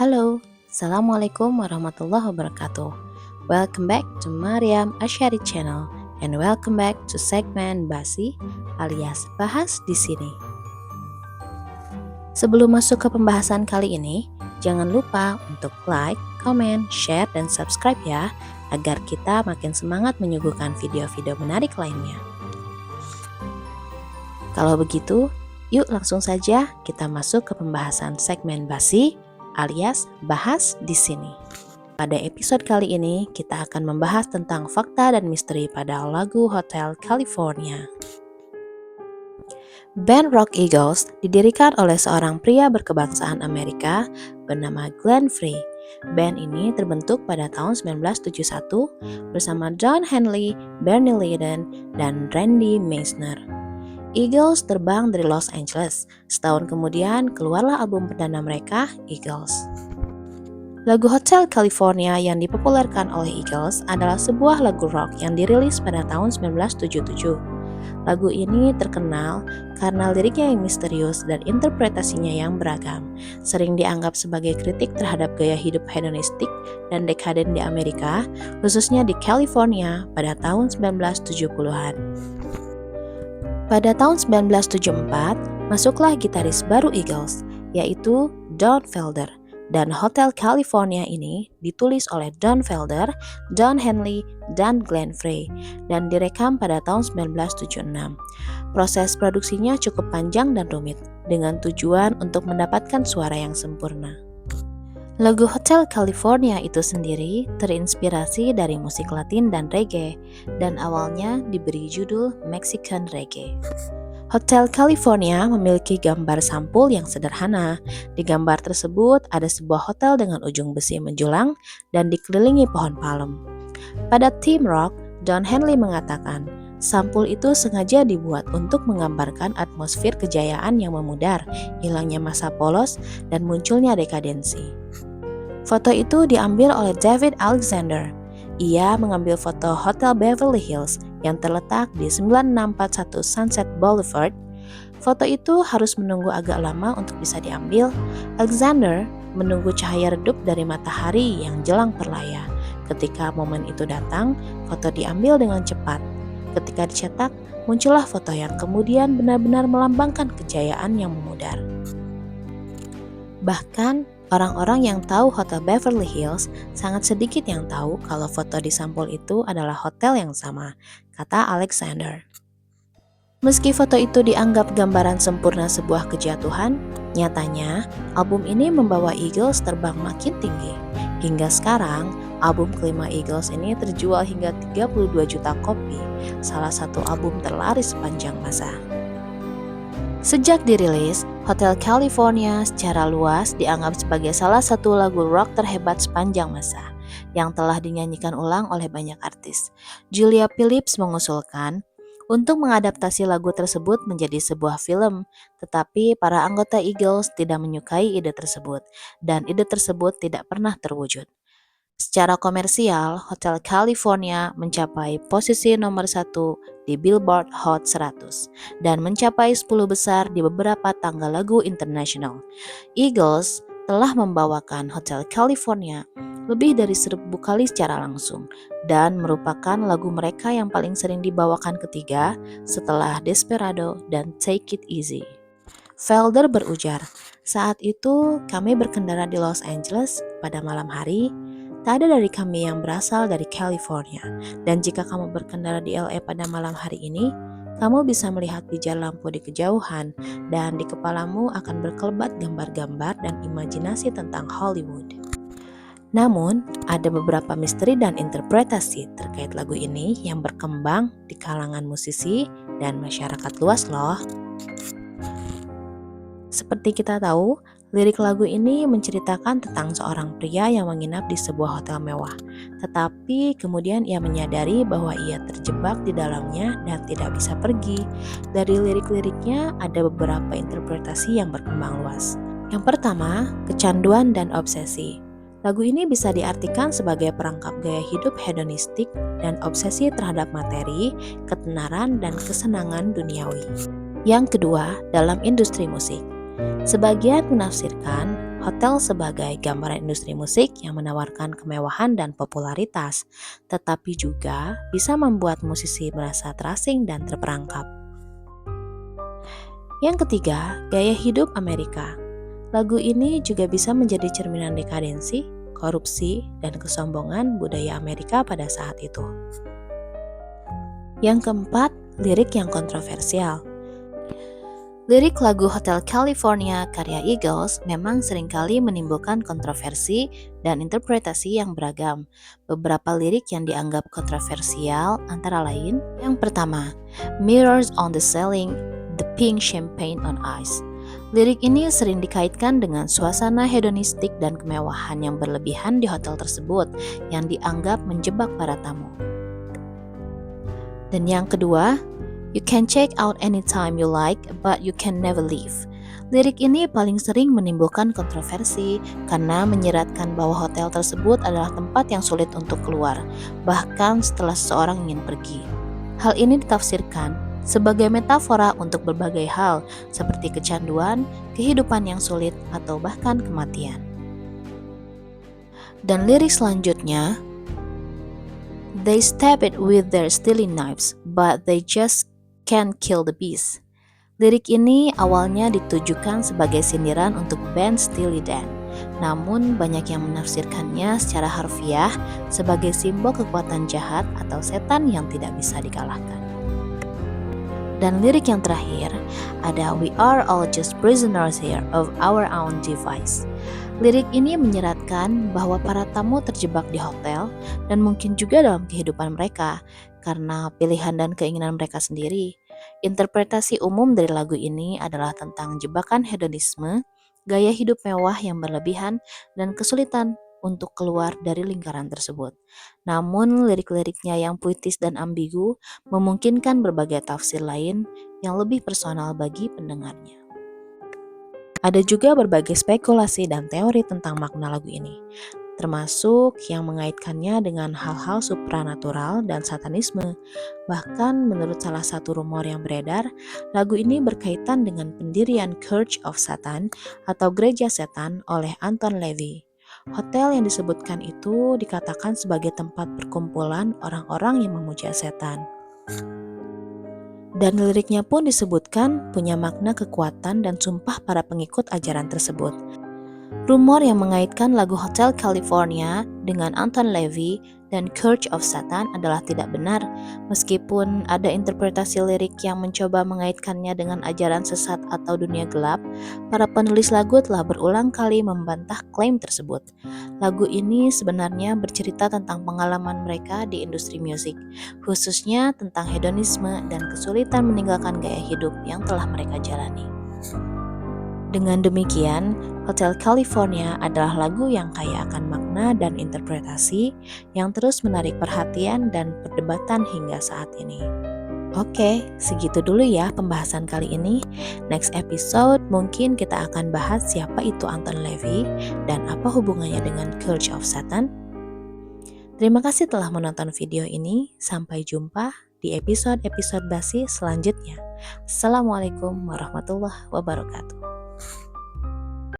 Halo, Assalamualaikum warahmatullahi wabarakatuh. Welcome back to Mariam Asyari Channel and welcome back to segmen Basi alias Bahas di sini. Sebelum masuk ke pembahasan kali ini, jangan lupa untuk like, comment, share, dan subscribe ya, agar kita makin semangat menyuguhkan video-video menarik lainnya. Kalau begitu, yuk langsung saja kita masuk ke pembahasan segmen Basi alias Bahas di sini. Pada episode kali ini, kita akan membahas tentang fakta dan misteri pada lagu Hotel California. Band Rock Eagles didirikan oleh seorang pria berkebangsaan Amerika bernama Glenn Frey. Band ini terbentuk pada tahun 1971 bersama Don Henley, Bernie Leadon, dan Randy Meisner. Eagles terbang dari Los Angeles. Setahun kemudian keluarlah album perdana mereka, Eagles. Lagu Hotel California yang dipopulerkan oleh Eagles adalah sebuah lagu rock yang dirilis pada tahun 1977. Lagu ini terkenal karena liriknya yang misterius dan interpretasinya yang beragam. Sering dianggap sebagai kritik terhadap gaya hidup hedonistik dan dekaden di Amerika, khususnya di California pada tahun 1970-an. Pada tahun 1974, masuklah gitaris baru Eagles, yaitu Don Felder. Dan Hotel California ini ditulis oleh Don Felder, Don Henley, dan Glenn Frey, dan direkam pada tahun 1976. Proses produksinya cukup panjang dan rumit, dengan tujuan untuk mendapatkan suara yang sempurna. Lagu Hotel California itu sendiri terinspirasi dari musik Latin dan reggae, dan awalnya diberi judul Mexican Reggae. Hotel California memiliki gambar sampul yang sederhana. Di gambar tersebut ada sebuah hotel dengan ujung besi menjulang dan dikelilingi pohon palem. Pada Team Rock, Don Henley mengatakan, sampul itu sengaja dibuat untuk menggambarkan atmosfer kejayaan yang memudar, hilangnya masa polos, dan munculnya dekadensi. Foto itu diambil oleh David Alexander. Ia mengambil foto Hotel Beverly Hills yang terletak di 9641 Sunset Boulevard. Foto itu harus menunggu agak lama untuk bisa diambil. Alexander menunggu cahaya redup dari matahari yang jelang perlaya. Ketika momen itu datang, foto diambil dengan cepat. Ketika dicetak, muncullah foto yang kemudian benar-benar melambangkan kejayaan yang memudar. Bahkan, orang-orang yang tahu Hotel Beverly Hills sangat sedikit yang tahu kalau foto di sampul itu adalah hotel yang sama, kata Alexander. Meski foto itu dianggap gambaran sempurna sebuah kejatuhan, nyatanya album ini membawa Eagles terbang makin tinggi. Hingga sekarang, album kelima Eagles ini terjual hingga 32 juta kopi, salah satu album terlaris sepanjang masa. Sejak dirilis, Hotel California secara luas dianggap sebagai salah satu lagu rock terhebat sepanjang masa, yang telah dinyanyikan ulang oleh banyak artis. Julia Phillips mengusulkan untuk mengadaptasi lagu tersebut menjadi sebuah film, tetapi para anggota Eagles tidak menyukai ide tersebut, dan ide tersebut tidak pernah terwujud. Secara komersial, Hotel California mencapai posisi nomor 1 di Billboard Hot 100 dan mencapai 10 besar di beberapa tangga lagu internasional. Eagles telah membawakan Hotel California lebih dari 1000 kali secara langsung dan merupakan lagu mereka yang paling sering dibawakan ketiga setelah Desperado dan Take It Easy. Felder berujar, "Saat itu kami berkendara di Los Angeles pada malam hari. Tak ada dari kami yang berasal dari California, dan jika kamu berkendara di LA pada malam hari ini, kamu bisa melihat pijar lampu di kejauhan, dan di kepalamu akan berkelebat gambar-gambar dan imajinasi tentang Hollywood." Namun, ada beberapa misteri dan interpretasi terkait lagu ini yang berkembang di kalangan musisi dan masyarakat luas loh. Seperti kita tahu, lirik lagu ini menceritakan tentang seorang pria yang menginap di sebuah hotel mewah, tetapi kemudian ia menyadari bahwa ia terjebak di dalamnya dan tidak bisa pergi. Dari lirik-liriknya ada beberapa interpretasi yang berkembang luas. Yang pertama, kecanduan dan obsesi. Lagu ini bisa diartikan sebagai perangkap gaya hidup hedonistik dan obsesi terhadap materi, ketenaran, dan kesenangan duniawi. Yang kedua, dalam industri musik. Sebagian menafsirkan hotel sebagai gambaran industri musik yang menawarkan kemewahan dan popularitas, tetapi juga bisa membuat musisi merasa terasing dan terperangkap. Yang ketiga, gaya hidup Amerika. Lagu ini juga bisa menjadi cerminan dekadensi, korupsi, dan kesombongan budaya Amerika pada saat itu. Yang keempat, lirik yang kontroversial. Lirik lagu Hotel California karya Eagles memang seringkali menimbulkan kontroversi dan interpretasi yang beragam. Beberapa lirik yang dianggap kontroversial antara lain, yang pertama, Mirrors on the Ceiling, the Pink Champagne on Ice. Lirik ini sering dikaitkan dengan suasana hedonistik dan kemewahan yang berlebihan di hotel tersebut yang dianggap menjebak para tamu. Dan yang kedua, You can check out anytime you like, but you can never leave. Lirik ini paling sering menimbulkan kontroversi karena menyiratkan bahwa hotel tersebut adalah tempat yang sulit untuk keluar, bahkan setelah seseorang ingin pergi. Hal ini ditafsirkan sebagai metafora untuk berbagai hal, seperti kecanduan, kehidupan yang sulit, atau bahkan kematian. Dan lirik selanjutnya, They stab it with their steely knives, but they just can't kill the beast. Lirik ini awalnya ditujukan sebagai sindiran untuk band Steely Dan, namun banyak yang menafsirkannya secara harfiah sebagai simbol kekuatan jahat atau setan yang tidak bisa dikalahkan. Dan lirik yang terakhir ada We are all just prisoners here of our own device. Lirik ini menyeratkan bahwa para tamu terjebak di hotel dan mungkin juga dalam kehidupan mereka karena pilihan dan keinginan mereka sendiri. Interpretasi umum dari lagu ini adalah tentang jebakan hedonisme, gaya hidup mewah yang berlebihan, dan kesulitan untuk keluar dari lingkaran tersebut. Namun lirik-liriknya yang puitis dan ambigu memungkinkan berbagai tafsir lain yang lebih personal bagi pendengarnya. Ada juga berbagai spekulasi dan teori tentang makna lagu ini, termasuk yang mengaitkannya dengan hal-hal supranatural dan satanisme. Bahkan menurut salah satu rumor yang beredar, lagu ini berkaitan dengan pendirian Church of Satan atau Gereja Setan oleh Anton LaVey. Hotel yang disebutkan itu dikatakan sebagai tempat perkumpulan orang-orang yang memuja setan. Dan liriknya pun disebutkan punya makna kekuatan dan sumpah para pengikut ajaran tersebut. Rumor yang mengaitkan lagu Hotel California dengan Anton LaVey dan Church of Satan adalah tidak benar, meskipun ada interpretasi lirik yang mencoba mengaitkannya dengan ajaran sesat atau dunia gelap. Para penulis lagu telah berulang kali membantah klaim tersebut. Lagu ini sebenarnya bercerita tentang pengalaman mereka di industri musik, khususnya tentang hedonisme dan kesulitan meninggalkan gaya hidup yang telah mereka jalani. Dengan demikian, Hotel California adalah lagu yang kaya akan makna dan interpretasi yang terus menarik perhatian dan perdebatan hingga saat ini. Oke, segitu dulu ya pembahasan kali ini. Next episode mungkin kita akan bahas siapa itu Anton LaVey dan apa hubungannya dengan Church of Satan. Terima kasih telah menonton video ini. Sampai jumpa di episode-episode basi selanjutnya. Assalamualaikum warahmatullahi wabarakatuh.